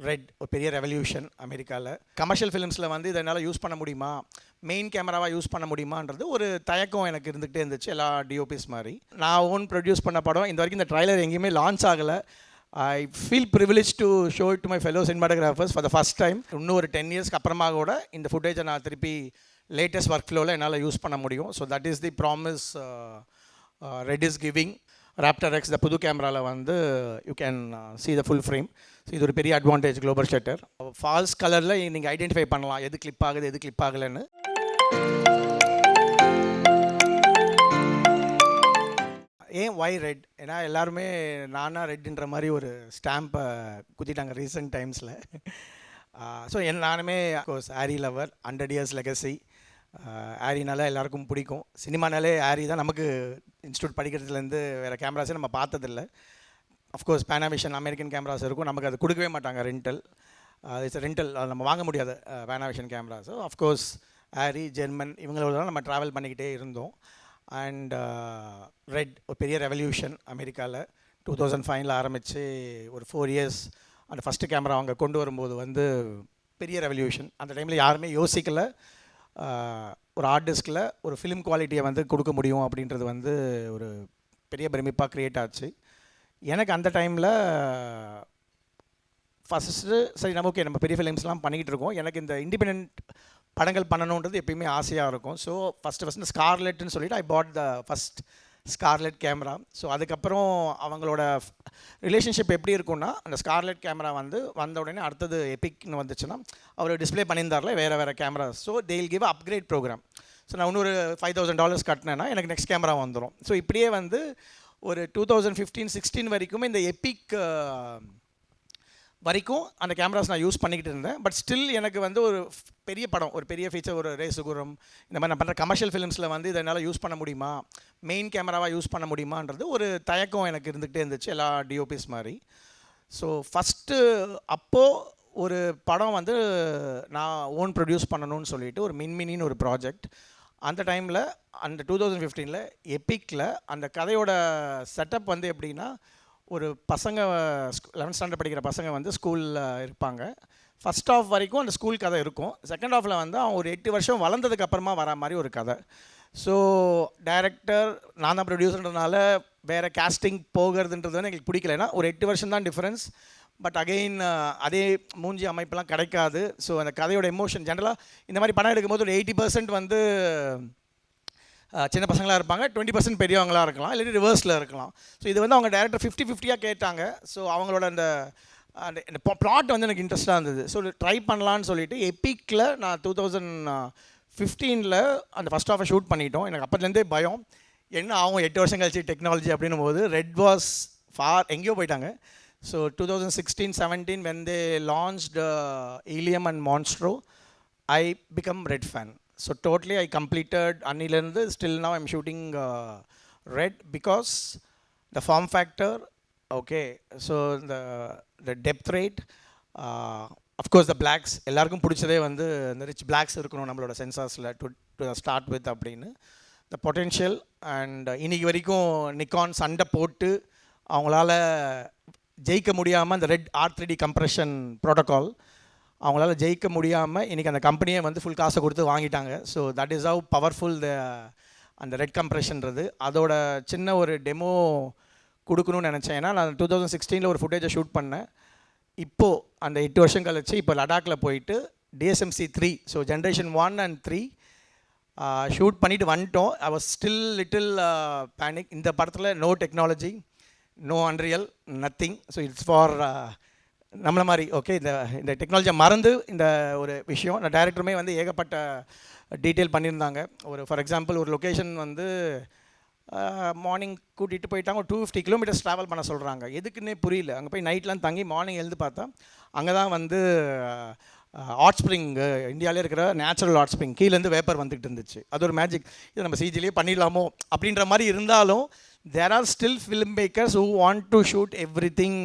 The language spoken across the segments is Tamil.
ரெட் ஒரு பெரிய ரெவல்யூஷன் அமெரிக்காவில். கமர்ஷியல் ஃபிலிம்ஸில் வந்து இதை என்னால் யூஸ் பண்ண முடியுமா, மெயின் கேமராவாக யூஸ் பண்ண முடியுமான்றது ஒரு தயக்கம் எனக்கு இருந்துகிட்டே இருந்துச்சு, எல்லா டிஓபிஸ் மாதிரி. நான் ஓன் ப்ரொடியூஸ் பண்ண படம் இந்த வரைக்கும் இந்த ட்ரைலர் எங்கேயுமே லான்ச் ஆகலை. I feel privilege to show it to my fellow cinematographers for the first time. இன்னும் ஒரு 10 இயர்ஸ்க்கு அப்புறமா கூட இந்த ஃபுட்டேஜை நான் திருப்பி லேட்டஸ்ட் ஒர்க் ஃப்ளோவில் என்னால் யூஸ் பண்ண முடியும். So that is the promise red is giving. Raptor X இந்த புது கேமராவில் வந்து you can see the full frame. So இது ஒரு பெரிய அட்வான்டேஜ் குளோபல் ஷட்டர். ஃபால்ஸ் கலரில் நீங்கள் ஐடென்டிஃபை பண்ணலாம் எது கிளிப் ஆகுது எது கிளிப் ஆகலைன்னு. ஏன் ஒய் ரெட்? ஏன்னா எல்லாருமே நானாக ரெட்டுன்ற மாதிரி ஒரு ஸ்டாம்பை குத்திட்டாங்க ரீசெண்ட் டைம்ஸில். ஸோ நானுமே கோர்ஸ் ஆரி லவர், 100 years legacy. ஆரினால எல்லாருக்கும் பிடிக்கும். சினிமானாலே ஆரி தான். நமக்கு இன்ஸ்டியூட் படிக்கிறதுலேருந்து வேறு கேமராஸே நம்ம பார்த்ததில்ல. அஃப்கோர்ஸ் பேனாவிஷன் அமெரிக்கன் கேமராஸ் இருக்கும், நமக்கு அது கொடுக்கவே மாட்டாங்க ரெண்டல். இட்ஸ் ரெண்டல், அது நம்ம வாங்க முடியாது பேனாவிஷன் கேமராஸோ. அஃப்கோர்ஸ் ஆரி, ஜெர்மன் இவங்களோட தான் நம்ம ட்ராவல் பண்ணிக்கிட்டே இருந்தோம். அண்ட் ரெட் ஒரு பெரிய ரெவல்யூஷன் அமெரிக்காவில் 2005 ஆரம்பித்து ஒரு 4 years அந்த ஃபஸ்ட்டு கேமரா அவங்க கொண்டு வரும்போது வந்து பெரிய ரெவல்யூஷன். அந்த டைமில் யாருமே யோசிக்கலை ஒரு ஆர்டிஸ்டில் ஒரு ஃபிலிம் குவாலிட்டியை வந்து கொடுக்க முடியும் அப்படின்றது வந்து ஒரு பெரிய பிரமிப்பாக க்ரியேட் ஆச்சு எனக்கு அந்த டைமில். ஃபஸ்ட்டு சரி நமக்கு நம்ம பெரிய ஃபிலிம்ஸ்லாம் பண்ணிக்கிட்டு இருக்கோம், எனக்கு இந்த இண்டிபெண்ட் படங்கள் பண்ணணுன்றது எப்பயுமே ஆசையாக இருக்கும். ஸோ ஃபஸ்ட்டு ஸ்கார்லெட்னு சொல்லிவிட்டு I put the first scarlet camera. So அதுக்கப்புறம் அவங்களோட ரிலேஷன்ஷிப் எப்படி இருக்குன்னா, அந்த ஸ்கார்லெட் கேமரா வந்து வந்த உடனே அடுத்தது எபிக்னு வந்துச்சுன்னா அவர் டிஸ்பிளே பண்ணியிருந்தார்ல வேறு cameras. So they will give upgrade program. So நான் இன்னொரு $5,000 கட்டினேன்னா எனக்கு நெக்ஸ்ட் கேமரா வந்துடும். ஸோ இப்படியே வந்து ஒரு 2015-16 வரைக்குமே இந்த எபிக் வரைக்கும் அந்த கேமராஸ் நான் யூஸ் பண்ணிக்கிட்டு இருந்தேன். பட் ஸ்டில் எனக்கு வந்து ஒரு பெரிய படம், ஒரு பெரிய ஃபீச்சர், ஒரு ரேசுகுரம் இந்த மாதிரி நான் பண்ணுற கமர்ஷியல் ஃபிலிம்ஸில் வந்து இதை என்னால் யூஸ் பண்ண முடியுமா, மெயின் கேமராவாக யூஸ் பண்ண முடியுமான்றது ஒரு தயக்கம் எனக்கு இருந்துகிட்டே இருந்துச்சு, எல்லா டிஓபிஸ் மாதிரி. ஸோ ஃபஸ்ட்டு அப்போது ஒரு படம் வந்து நான் ஓன் ப்ரொடியூஸ் பண்ணணும்னு சொல்லிட்டு ஒரு மின்மினின்னு ஒரு ப்ராஜெக்ட். அந்த டைமில் அந்த 2015 எபிக்கில் அந்த கதையோட செட்டப் வந்து எப்படின்னா, ஒரு பசங்க 11th ஸ்டாண்டர்ட் படிக்கிற பசங்க வந்து ஸ்கூலில் இருப்பாங்க. ஃபஸ்ட் ஆஃப் வரைக்கும் அந்த ஸ்கூல் கதை இருக்கும். செகண்ட் ஆஃபில் வந்து அவன் ஒரு 8 வருஷம் வளர்ந்ததுக்கு அப்புறமா வர மாதிரி ஒரு கதை. ஸோ டைரக்டர் நான் தான் ப்ரொடியூசர்ன்றதுனால வேறு கேஸ்டிங் போகிறதுன்றது வந்து எங்களுக்கு பிடிக்கல. ஏன்னா ஒரு 8 வருஷம் தான் டிஃப்ரென்ஸ். பட் அகெயின் அதே மூஞ்சி அமைப்பெல்லாம் கிடைக்காது. ஸோ அந்த கதையோட எமோஷன் ஜென்ரலாக இந்த மாதிரி படம் எடுக்கும்போது ஒரு 80% வந்து சின்ன பசங்களாக இருப்பாங்க, 20% பெரியவங்களாக இருக்கலாம், இல்லாட்டி ரிவர்ஸில் இருக்கலாம். ஸோ இது வந்து அவங்க டேரக்டர் 50-50 கேட்டாங்க. ஸோ அவங்களோட அந்த ப்ளாட் வந்து எனக்கு இன்ட்ரெஸ்ட்டாக இருந்தது. ஸோ ட்ரை பண்ணலான்னு சொல்லிட்டு எபிக்கில் நான் 2015 அந்த ஃபஸ்ட் ஆஃபை ஷூட் பண்ணிட்டோம். எனக்கு அப்போதுலேருந்தே பயம் என்ன ஆகும் 8 வருஷம் கழிச்சு டெக்னாலஜி அப்படின்னும் போது. ரெட் வாஸ் எங்கேயோ போயிட்டாங்க. So 2016-17 when they launched Helium and Monstro, I become Red fan. So totally I completed Annilerந்து still now I'm shooting Red because the form factor, okay, so the depth rate, of course the blacks எல்லாருக்கும் பிடிச்சதே வந்து இந்த ரிச் பிளாக்ஸ் இருக்கணும் நம்மளோட சென்சார்ஸில் டு ஸ்டார்ட் வித் அப்படின்னு the potential. அண்ட் இன்றைக்கி வரைக்கும் நிக்கான் சண்டை போட்டு அவங்களால ஜெயிக்க முடியாமல் அந்த ரெட் R3D கம்ப்ரெஷன் ப்ரோட்டோகால் அவங்களால ஜெயிக்க முடியாமல் இன்றைக்கி அந்த கம்பெனியை வந்து ஃபுல் காசை கொடுத்து வாங்கிட்டாங்க. So that is how powerful அந்த ரெட் கம்ப்ரெஷன்றது. அதோட சின்ன ஒரு டெமோ கொடுக்கணும்னு நினச்சேன். ஏன்னா நான் 2016 ஒரு ஃபுட்டேஜை ஷூட் பண்ணேன். இப்போது அந்த 8 வருஷம் கழிச்சு இப்போ லடாக்கில் போயிட்டு DSMC 3, so generation 1 and 3 shoot பண்ணிவிட்டு வந்துட்டோம். I was still little panic. இந்த படத்தில் no technology, no unreal, nothing. So it's for நம்மளை மாதிரி ஓகே இந்த டெக்னாலஜியை மறந்து இந்த ஒரு விஷயம். நான் டைரக்டருமே வந்து ஏகப்பட்ட டீட்டெயில் பண்ணியிருந்தாங்க. ஒரு ஃபார் எக்ஸாம்பிள் ஒரு லொக்கேஷன் வந்து மார்னிங் கூட்டிகிட்டு போயிட்டாங்க, ஒரு 250 kilometers ட்ராவல் பண்ண சொல்கிறாங்க. எதுக்குன்னே புரியல. அங்கே போய் நைட்லாம் தங்கி மார்னிங் எழுந்து பார்த்தா அங்கே தான் வந்து ஹாட் ஸ்ப்ரிங், இந்தியாவிலே இருக்கிற நேச்சுரல் ஹாட் ஸ்ப்ரிங், கீழேருந்து வேப்பர் வந்துகிட்டு இருந்துச்சு. அது ஒரு மேஜிக். இது நம்ம சிஜிலேயே பண்ணிடலாமோ அப்படின்ற மாதிரி இருந்தாலும் there are still filmmakers who want to shoot everything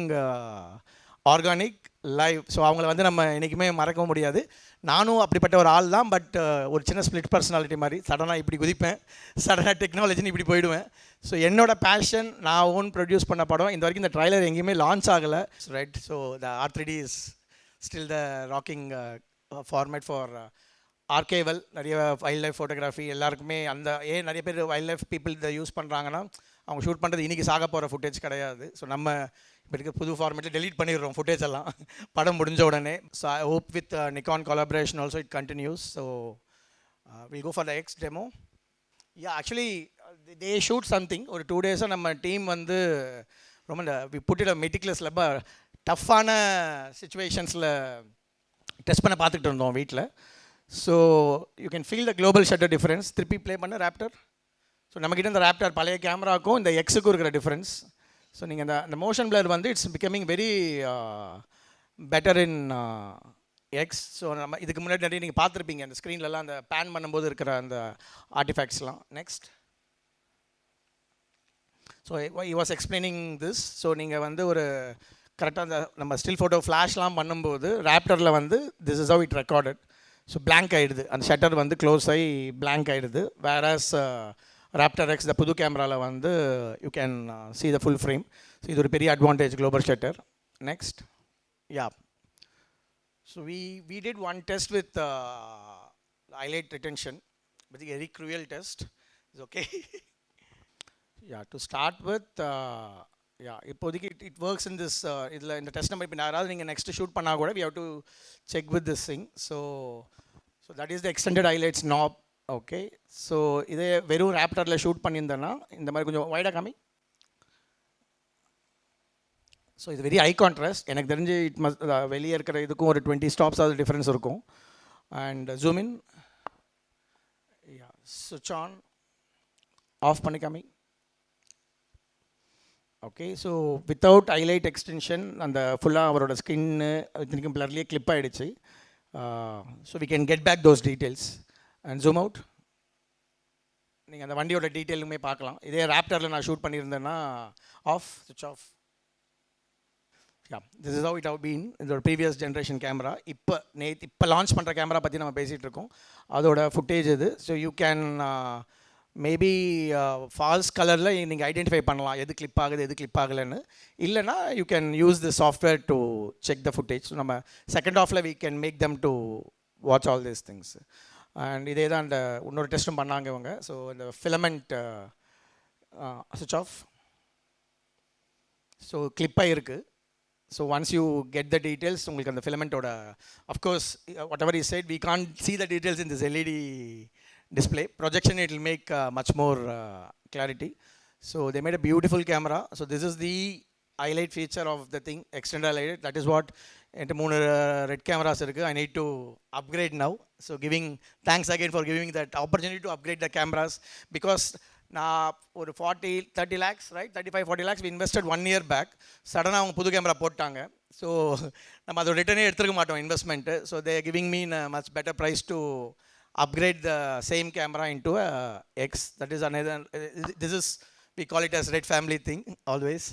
organic live. So அவங்கள வந்து நம்ம என்றைக்குமே மறக்க முடியாது. நானும் அப்படிப்பட்ட ஒரு ஆள் தான். பட் ஒரு சின்ன ஸ்பிளிட் பர்சனாலிட்டி மாதிரி சடனாக இப்படி குதிப்பேன், சடனாக டெக்னாலஜின்னு இப்படி போயிடுவேன். ஸோ என்னோடய பேஷன் நான் ஓன் ப்ரொடியூஸ் பண்ண படம் இந்த வரைக்கும் இந்த ட்ரைலர் எங்கேயுமே லான்ச் ஆகலை. Right. So the R3D is still the rocking format for archival. நிறைய வைல்ட் லைஃப் ஃபோட்டோகிராஃபி எல்லாருக்குமே அந்த ஏன் நிறைய பேர் வைல்ட் லைஃப் பீப்புள் இதை யூஸ் பண்ணுறாங்கன்னா, அவங்க ஷூட் பண்ணுறது இன்றைக்கி சாக போகிற ஃபுட்டேஜ் கிடையாது. ஸோ நம்ம இப்போ இருக்க புது ஃபார்மேட்டில் டெலீட் பண்ணிடுறோம் ஃபுட்டேஜ் எல்லாம் படம் முடிஞ்ச உடனே. So I hope with Nikon collaboration also it continues. So will go for the X demo. Yeah actually they shoot something. ஒரு 2 டேஸாக நம்ம டீம் வந்து ரொம்ப இந்த வி புட் இட் மெட்டிகுலஸ் ரொம்ப டஃப்பான சுச்சுவேஷன்ஸில் டெஸ்ட் பண்ண பார்த்துக்கிட்டு இருந்தோம் வீட்டில். So you can feel the global shutter difference. திருப்பி ப்ளே பண்ண ரேப்டர். ஸோ நம்மக்கிட்ட இந்த ரேப்டர் பழைய கேமராக்கும் இந்த எக்ஸுக்கும் இருக்கிற டிஃப்ரென்ஸ். ஸோ நீங்கள் அந்த மோஷன் பிளர் வந்து it's becoming very better in X. So நம்ம இதுக்கு முன்னாடி நிறைய நீங்கள் பார்த்துருப்பீங்க அந்த ஸ்க்ரீன்லலாம் அந்த பேன் பண்ணும்போது இருக்கிற அந்த ஆர்டிஃபேக்ட்ஸ்லாம். Next. So I was explaining this. So நீங்கள் வந்து ஒரு கரெக்டாக அந்த நம்ம ஸ்டில் ஃபோட்டோ ஃப்ளாஷ்லாம் பண்ணும்போது ரேப்டரில் வந்து this is how it recorded. So blank ஆகிடுது, அந்த ஷட்டர் வந்து க்ளோஸ் ஆகி பிளாங்க் ஆகிடுது. வேராஸ் ராப்டர் எக்ஸ் இந்த புது கேமராவில் வந்து you can see the full frame. So இது ஒரு பெரிய advantage global shutter. Next. Yeah so we did one test with highlight retention, but a very cruel test. It's okay. Yeah, to start with, இப்போதைக்கு it works in this இதில் இந்த டெஸ்ட் நம்ம இப்போ யாராவது நீங்கள் நெக்ஸ்ட் ஷூட் பண்ணால் கூட we have to check with this thing. So that is the extended highlights knob. Okay. So இதே வெறும் ரேப்டரில் ஷூட் பண்ணியிருந்தேன்னா இந்த மாதிரி கொஞ்சம் வைடாக காமி. ஸோ இது வெரி ஹை கான்ட்ராஸ்ட். எனக்கு தெரிஞ்சு இட் மஸ்ட் வெளியே இருக்கிற இதுக்கும் ஒரு 20 ஸ்டாப்ஸ் அது டிஃப்ரென்ஸ் இருக்கும். And zoom in. யா சுவிட்ச் ஆன் ஆஃப் பண்ணி காமி. Okay. So without highlight extension அந்த ஃபுல்லாக அவரோட ஸ்கின்னு இத்தனைக்கும் பிளர்லேயே கிளிப் ஆகிடுச்சு. So we can get back those details and zoom out. நீங்கள் அந்த வண்டியோட டீட்டெயிலுமே பார்க்கலாம். இதே ரேப்டரில் நான் ஷூட் பண்ணியிருந்தேன்னா ஆஃப், சுவிட்ச் off. Yeah this is how it have been. இதோட ப்ரீவியஸ் ஜென்ரேஷன் கேமரா. இப்போ லான்ச் பண்ணுற கேமரா பற்றி நம்ம பேசிகிட்டு இருக்கோம், அதோட ஃபுட்டேஜ் இது. So you can maybe false கலரில் நீங்கள் ஐடென்டிஃபை பண்ணலாம் எது கிளிப் ஆகுது எது கிளிப் ஆகலைன்னு. இல்லைனா you can use the software to check the footage. So நம்ம செகண்ட் ஆஃபில் we can make them to watch all these things. And இதே தான் அந்த இன்னொரு டெஸ்ட்டும் பண்ணாங்க இவங்க. ஸோ இந்த ஃபிலமெண்ட் சுவிட்ச் ஆஃப். ஸோ கிளிப்பாக இருக்குது. So once you get the details உங்களுக்கு அந்த ஃபிலமெண்ட்டோட of course whatever is side we can't see the details in this LED display. Projection it will make much more clarity. So they made a beautiful camera. So this is the highlight feature of the thing, extended highlight. That is what என்கிட்ட 3 red cameras இருக்குது. I need to upgrade now. So thanks again for giving that opportunity to upgrade the cameras, because நான் ஒரு 30 lakhs right 35-40 lakhs we invested 1 year back. சடனாக அவங்க புது கேமரா போட்டாங்க. ஸோ நம்ம அதோட ரிட்டர்னே எடுத்துருக்க மாட்டோம் investment. So they are giving me a much better price to upgrade the same camera into a X. That is another, this is, we call it as Red family thing always.